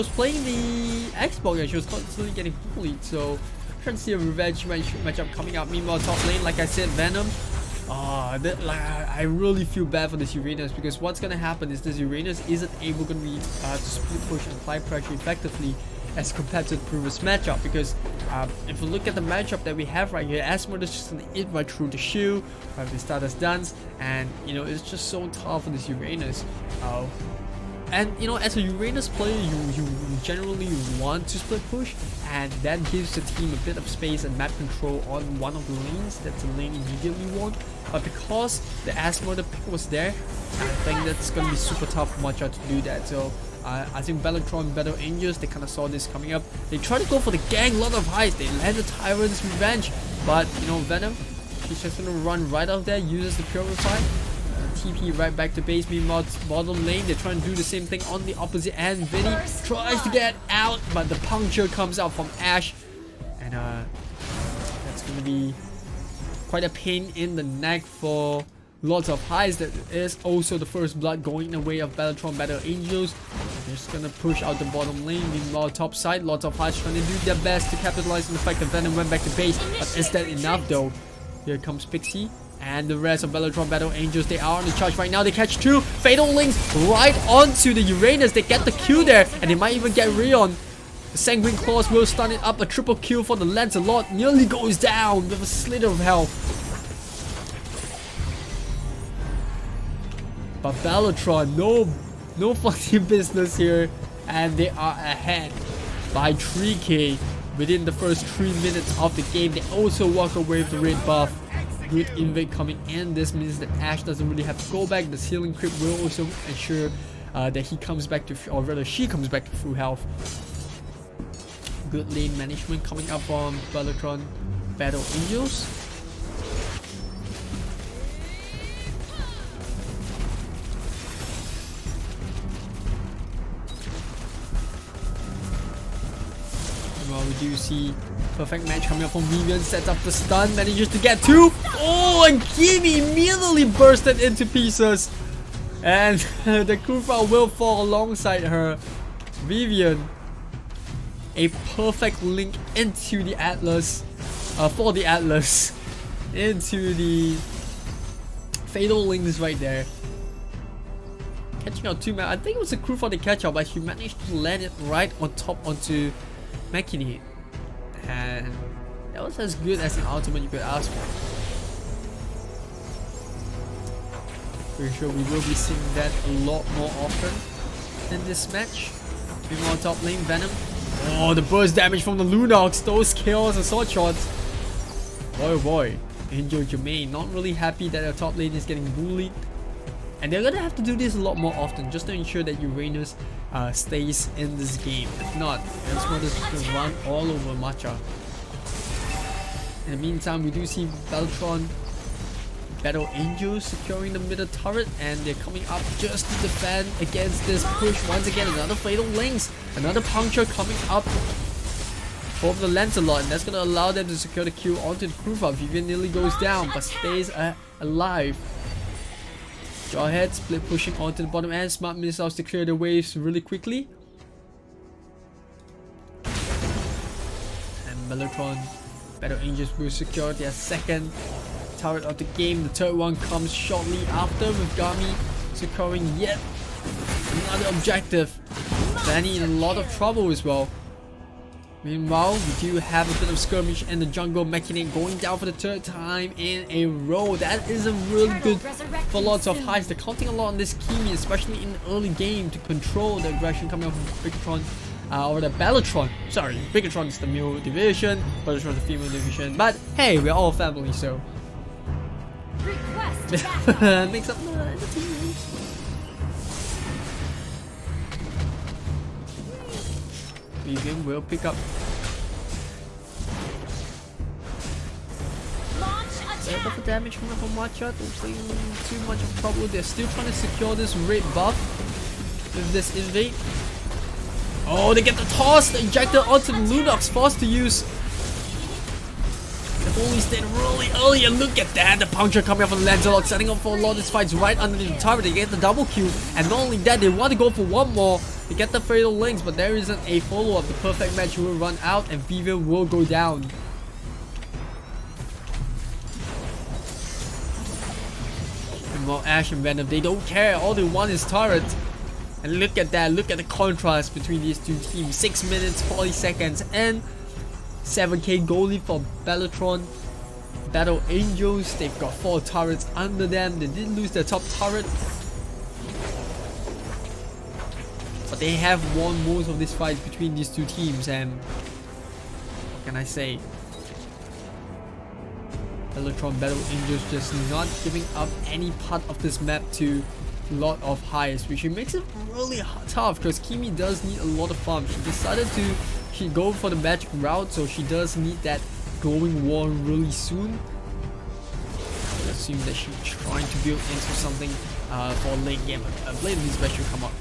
playing the Xbox and she was constantly getting bullied. So I'm trying to see a revenge matchup coming out. Meanwhile, top lane, like I said, Venom. I really feel bad for this Uranus, because what's gonna happen is this Uranus isn't able to be to split push and apply pressure effectively as compared to the previous matchup. Because if you look at the matchup that we have right here, Asmode is just gonna hit right through the shield, the Stardust Dance, and you know, it's just so tough for this Uranus. And you know, as a Uranus player, you generally want to split push, and that gives the team a bit of space and map control on one of the lanes that the lane immediately won. But because the Asthma pick was there, I think that's gonna be super tough for Matcha to do that. So I think Belletron, Battle Angels, they kind of saw this coming up. They try to go for the gang, lot of Heist. They land the Tyrant's Revenge, but you know, Venom, he's just gonna run right out there, uses the Purify. TP right back to base. Meanwhile, bottom lane, they're trying to do the same thing on the opposite end. Vinny tries to get out, but the puncture comes out from Ash, and that's gonna be quite a pain in the neck for lots of Heist. That is also the first blood going the way of Belletron Battle Angels. They're just gonna push out the bottom lane. Meanwhile, top side, lots of Heist trying to do their best to capitalize on the fact that Venom went back to base. But is that enough though? Here comes Pixie. And the rest of Belletron Battle Angels, they are on the charge right now. They catch two Fatal Links right onto the Uranus. They get the kill there, and they might even get Rion. The Sanguine Claws will stun it up. A triple kill for the Lancelot. Nearly goes down with a slither of health. But Belletron, no funny business here. And they are ahead by 3k within the first 3 minutes of the game. They also walk away with the red buff. Good invade coming in. This means that Ash doesn't really have to go back. The ceiling creep will also ensure that he comes back to, or rather she comes back to full health. Good lane management coming up from Belletron Battle Angels. Well, we do see perfect match coming up from Vivian, sets up the stun, manages to get two. Oh, and Kimi immediately bursted into pieces. And the Kufa will fall alongside her. Vivian, a perfect link into the Atlas, for the Atlas, into the Fatal Links right there. Catching out two man. I think it was a crew for the catch out, but she managed to land it right on top onto Makini. And that was as good as an ultimate you could ask for. Pretty sure we will be seeing that a lot more often in this match. Meanwhile, top lane, Venom. Oh, the burst damage from the Lunox. Those kills and sword shots. Boy oh boy. Angel Jermaine not really happy that their top lane is getting bullied. And they're gonna have to do this a lot more often just to ensure that Uranus stays in this game. If not, Elsmore is just gonna run all over Matcha. In the meantime, we do see Belletron Battle Angels securing the middle turret, and they're coming up just to defend against this push. Once again, another Fatal Links, another puncture coming up for the Lancelot, and that's gonna allow them to secure the kill onto the Krufa. Vivian nearly goes down, but stays alive. Jawhead split pushing onto the bottom end. Smart missiles to clear the waves really quickly. And Belletron Battle Angels will secure their second turret of the game. The third one comes shortly after, with Gami securing yet another objective. Danny in a lot of trouble as well. Meanwhile, we do have a bit of skirmish in the jungle. Mechanic going down for the third time in a row. That isn't really good for lots of Heist. They're counting a lot on this Kimi, especially in the early game, to control the aggression coming up from Bigatron, or the Belletron. Sorry, Bigatron is the male division, Belletron is the female division. But hey, we're all family, so mix up the teams. Vivian will pick up a bit of damage coming from Matcha. Don't play too much of trouble. They're still trying to secure this red buff with this invade. Oh, they get the toss, the injector onto the Lunox, forced to use. They've only stayed really early, and look at that, the puncture coming up from the Lancelot, setting up for a lot of these fights right underneath the turret. They get the double kill, and not only that, they want to go for one more. They get the Fatal Links, but there isn't a follow-up. The perfect match will run out, and Vivian will go down. And while Ash and Venom, they don't care. All they want is turret. And look at that. Look at the contrast between these two teams. 6 minutes, 40 seconds, and 7k goal lead for Belletron Battle Angels. They've got 4 turrets under them. They did lose their top turret. but they have won most of these fights between these two teams, and what can I say? BELLETRON Battle Angels just not giving up any part of this map to lot of Heist, which makes it really tough because Kimi does need a lot of farm. She decided to go for the magic route, so she does need that glowing wall really soon. I assume that she's trying to build into something for late game. Blade of Dispatch should come up.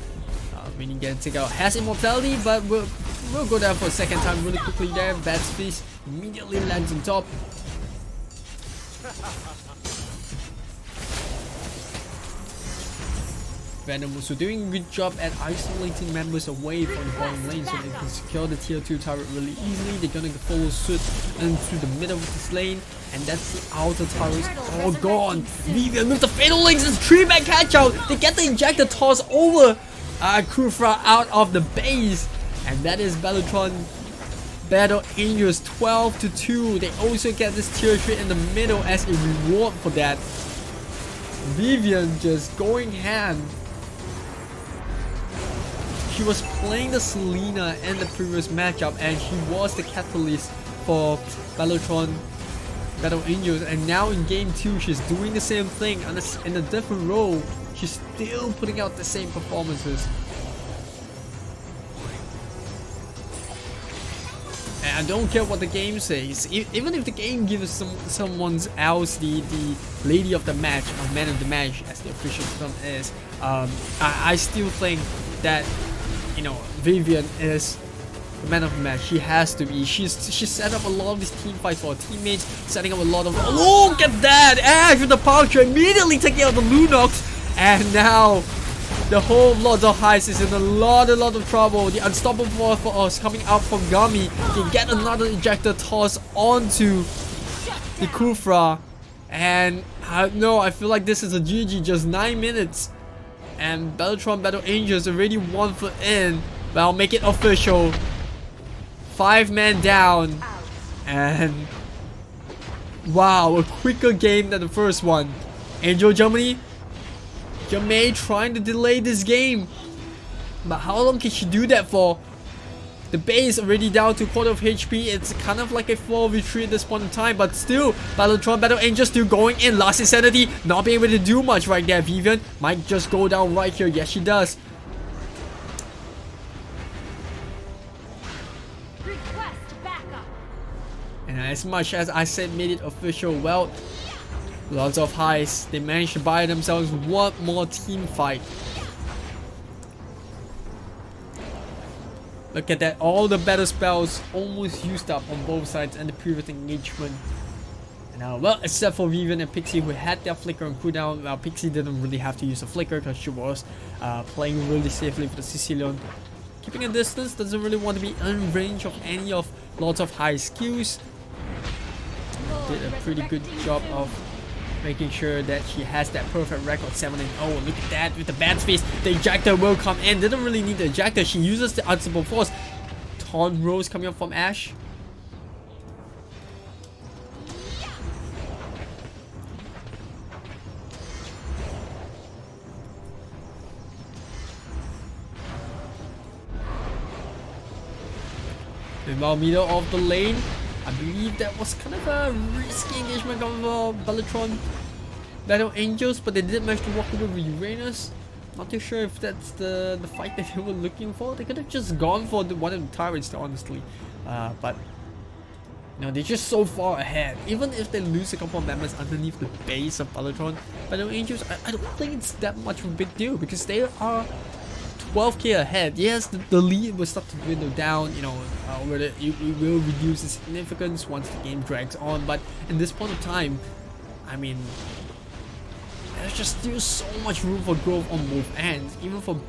We need to take out has immortality, but we'll go down for a second time really quickly there. Bat's Feast immediately lands on top. Venom also doing a good job at isolating members away from the bottom lane so they can secure the tier 2 turret really easily. They're gonna follow suit into the middle of this lane, and that's the outer turret all gone. Vivian with the fatal links, it's 3-man catch out. They get the injector toss over Kufra out of the base, and that is BELLETRON Battle Angels 12-2. They also get this tier 3 in the middle as a reward for that. Vivian just going ham. She was playing the Selena in the previous matchup, and she was the catalyst for BELLETRON Battle Angels, and now in game 2 she's doing the same thing in a different role. She's still putting out the same performances. And I don't care what the game says, even if the game gives someone else the lady of the match or man of the match as the official term is, I still think that, you know, Vivian is the man of the match. She has to be. She set up a lot of these team fights for her teammates, setting up a lot of. Oh, look at that! Ash with the puncture, immediately taking out the Lunox, and now the whole Lords of Heist is in a lot of trouble. The unstoppable force for us coming out from Gummy can get another ejector toss onto the Kufra, and I feel like this is a GG. Just 9 minutes. And BELLETRON Battle Angels already 1 foot in. But I'll make it official. 5-man down. And wow, a quicker game than the first one. Angel Germany. Jamay trying to delay this game. But how long can she do that for? The base already down to quarter of HP. It's kind of like a 4v3 at this point in time, but still, BELLETRON Battle Angel still going in. Last Insanity, not being able to do much right there. Vivian might just go down right here. Yes, she does. Request backup. And as much as I said made it official, well, Lords of Heist, they managed to buy themselves one more team fight. Look at that, all the battle spells almost used up on both sides and the previous engagement. And well, except for Vivian and Pixie who had their flicker on cooldown. Well, Pixie didn't really have to use a flicker because she was playing really safely with the Sicilian. Keeping a distance, doesn't really want to be in range of any of Lords of Heist skills. Did a pretty good job of making sure that she has that perfect record 7-0. Look at that with the bad space. The ejector will come in. Didn't really need the ejector. She uses the unstoppable force. Taunt Rose coming up from Ash. Meanwhile, middle of the lane. I believe that was kind of a risky engagement of BELLETRON Battle Angels, but they did manage to walk over with Uranus. Not too sure if that's the fight that they were looking for. They could have just gone for one of the turrets, honestly. But you know, they're just so far ahead. Even if they lose a couple of members underneath the base of BELLETRON Battle Angels, I don't think it's that much of a big deal because they are 12k ahead. Yes, the lead will start to dwindle down, you know, whether it will reduce its significance once the game drags on, but in this point of time, I mean, there's just still so much room for growth on both ends. Even for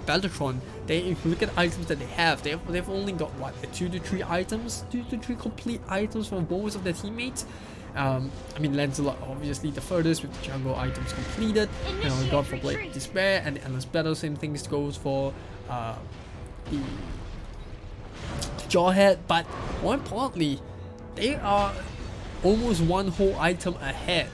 BELLETRON, if you look at items that they have, they've only got what, 2 to 3 items, 2 to 3 complete items for most of their teammates. I mean, Lancelot obviously the furthest with the jungle items completed. You know, God for Blade Despair and the Endless Battle, same things goes for the Jawhead. But more importantly, they are almost 1 whole item ahead.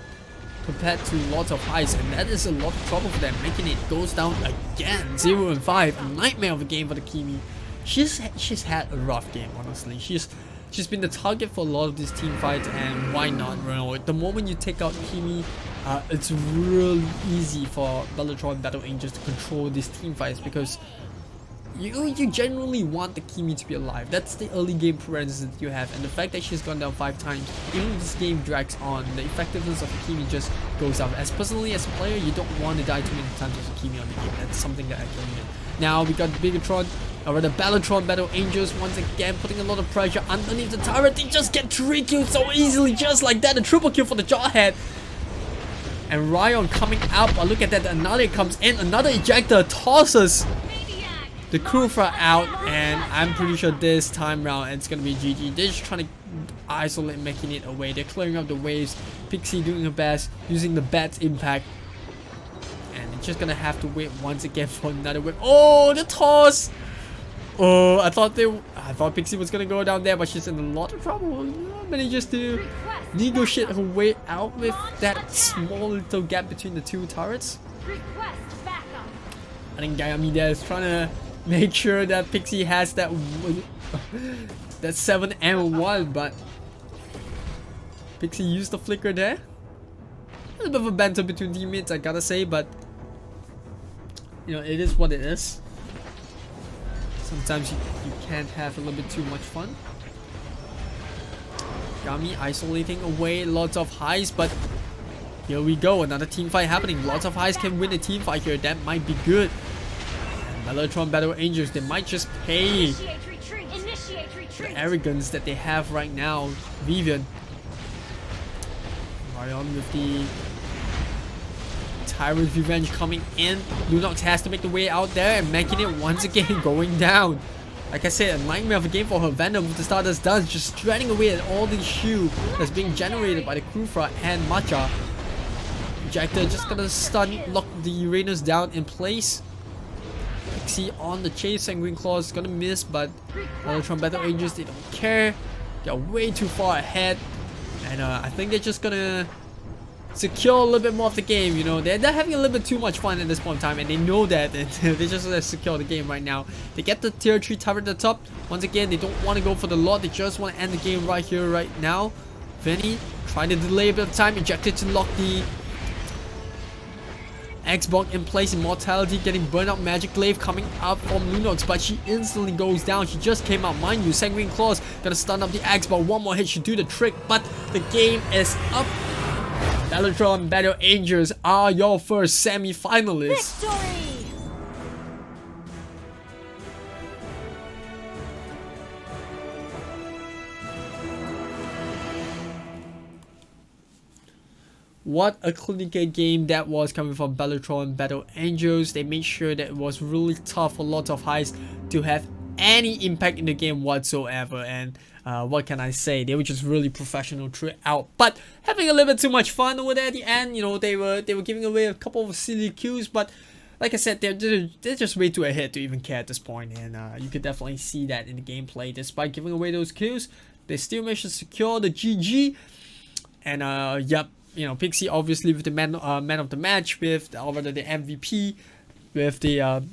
compared to lots of Heist, and that is a lot of trouble for them, making it goes down again. 0-5, a nightmare of a game for the Kimi. She's had a rough game, honestly. She's been the target for a lot of these team fights, and why not? You know, the moment you take out Kimi, it's really easy for BELLETRON Battle Angels to control these team fights, because you genuinely want the Kimi to be alive. That's the early game parameters that you have, and the fact that she's gone down 5 times, even if this game drags on, the effectiveness of the Kimi just goes up. As personally as a player, you don't want to die too many times with a Kimi on the game. That's something that I can admit. Now we got BELLETRON, or the BELLETRON Battle Angels once again putting a lot of pressure underneath the turret. They just get 3 kills so easily, just like that. A triple kill for the Jawhead. And Ryan coming out, but look at that, another comes in, another ejector tosses the Qualifier out, and I'm pretty sure this time round it's gonna be GG. They're just trying to isolate, making it away. They're clearing up the waves. Pixie doing her best, using the Bat's impact, and they're just gonna have to wait once again for another wave. Oh, the toss! Oh, I thought Pixie was gonna go down there, but she's in a lot of trouble. Manages to negotiate her way out with that small little gap between the 2 turrets. I think Gayami there is trying to make sure that Pixie has that 7 and 1, but Pixie used the flicker there. A little bit of a banter between teammates, I gotta say, but you know, it is what it is. Sometimes you can't have a little bit too much fun. Gami isolating away lots of Heist, but here we go, another team fight happening. Lots of Heist can win a team fight here, that might be good. BELLETRON Battle Angels, they might just pay the arrogance that they have right now. Vivian Marion with the Tyrant's Revenge coming in. Lunox has to make the way out there and making it once again going down. Like I said, a nightmare of a game for her. Venom with the Stardust Dance just shredding away at all the shield that's being generated by the Qualifier and Matcha. Ejector just gonna stun, lock the Uranus down in place. Pixie on the chase, Sanguine Claws is gonna miss, but BELLETRON Battle Angels, they don't care. They're way too far ahead, and I think they're just gonna secure a little bit more of the game. You know, they're having a little bit too much fun at this point in time, and they know that, and they just want to secure the game right now. They get the tier 3 turret at the top. Once again, they don't want to go for the lot, they just want to end the game right here, right now. Venny trying to delay a bit of time, ejected to lock the Xbox in place. Immortality getting burned out. Magic Glaive coming up from Lunox, but she instantly goes down. She just came out, mind you. Sanguine Claws gonna stun up the Xbox. One more hit should do the trick, but the game is up. BELLETRON Battle Angels are your first semi-finalists. Victory! What a clinical game that was coming from BELLETRON Battle Angels. They made sure that it was really tough for lots of Heist to have any impact in the game whatsoever, and what can I say, they were just really professional throughout, but having a little bit too much fun over there at the end. You know, they were giving away a couple of silly kills, but like I said, they're just way too ahead to even care at this point, and you could definitely see that in the gameplay. Despite giving away those kills, they still managed to secure the GG, and yep. You know, Pixie obviously with the man of the match, with or rather the MVP, with the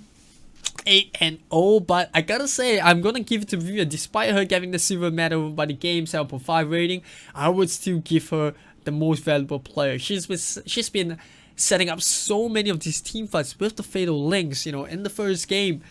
8-0. But I gotta say, I'm gonna give it to Vivian. Despite her getting the silver medal by the game 7.5 rating, I would still give her the most valuable player. She's been setting up so many of these team fights with the Fatal Links. You know, in the first game,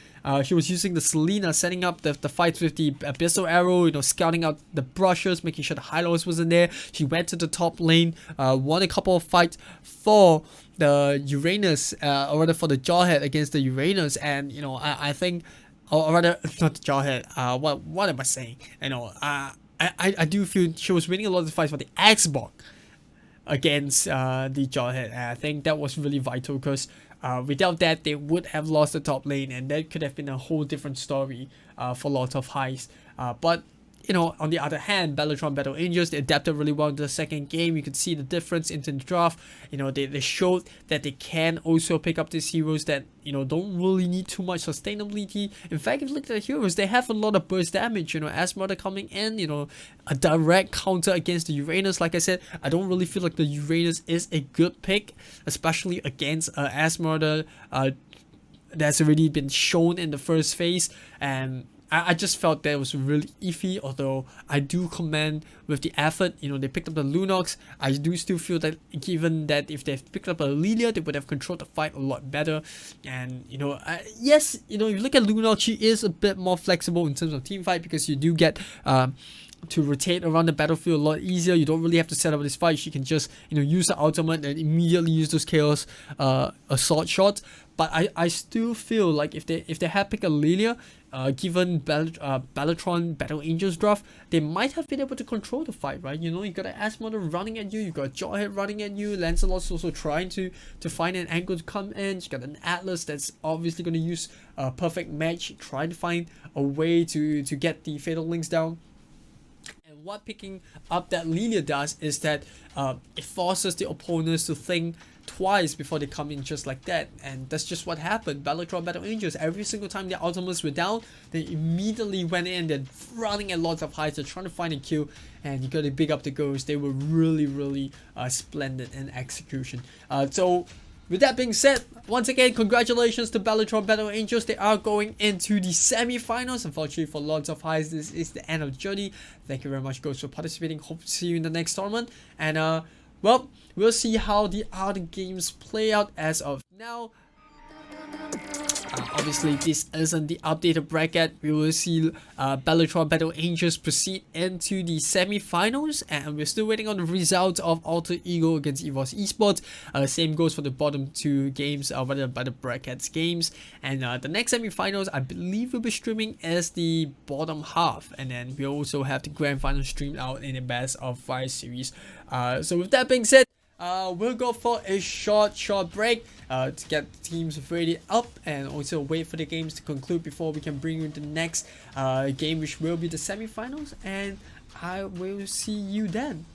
she was using the Selena, setting up the fights with the Abyssal Arrow, you know, scouting out the brushes, making sure the Hylos wasn't there. She went to the top lane, won a couple of fights for the Uranus, or rather for the Jawhead against the Uranus, and you know, I think, or rather, not the Jawhead, what am I saying? You know, I do feel she was winning a lot of the fights for the Xbox against the Jawhead, and I think that was really vital, because without that, they would have lost the top lane, and that could have been a whole different story for lots of Heist. But you know, on the other hand, BELLETRON Battle Angels, they adapted really well to the second game. You could see the difference into the draft. You know, they showed that they can also pick up these heroes that, you know, don't really need too much sustainability. In fact, if you look at the heroes, they have a lot of burst damage. You know, Asmodee coming in, you know, a direct counter against the Uranus. Like I said, I don't really feel like the Uranus is a good pick, especially against Asmodee that's already been shown in the first phase. And I just felt that it was really iffy, although I do commend with the effort. You know, they picked up the Lunox. I do still feel that given that if they picked up a Lilia, they would have controlled the fight a lot better. And, you know, yes, you know, if you look at Lunox, she is a bit more flexible in terms of team fight because you do get to rotate around the battlefield a lot easier. You don't really have to set up this fight. She can just, you know, use the ultimate and immediately use those chaos assault shots. But I still feel like if they had picked a Lilia, given BELLETRON Battle Angels draft, they might have been able to control the fight, right? You know, you got an Asmodee running at you, you got a Jawhead running at you, Lancelot's also trying to find an angle to come in, you got an Atlas that's obviously going to use a perfect match, trying to find a way to get the Fatal Links down. And what picking up that Lilia does is that it forces the opponents to think twice before they come in just like that, and that's just what happened. BELLETRON Battle Angels, every single time their ultimates were down, they immediately went in, they're running at lots of heights, they're trying to find a kill, and you gotta big up the Ghosts. They were really splendid in execution. So with that being said, once again, congratulations to BELLETRON Battle Angels. They are going into the semi-finals. Unfortunately for Lords of Heist, this is the end of the journey. Thank you very much, Ghosts, for participating. Hope to see you in the next tournament. And well, we'll see how the other games play out as of now. Obviously, this isn't the updated bracket. We will see BELLETRON Battle Angels proceed into the semi-finals, and we're still waiting on the results of Alter Ego against EVOS Esports. Same goes for the bottom two games, rather by the brackets games. And the next semi-finals, I believe we'll be streaming as the bottom half, and then we also have the grand final streamed out in the best of 5 series. So with that being said, we'll go for a short break to get the teams ready up and also wait for the games to conclude before we can bring you the next game, which will be the semi-finals, and I will see you then.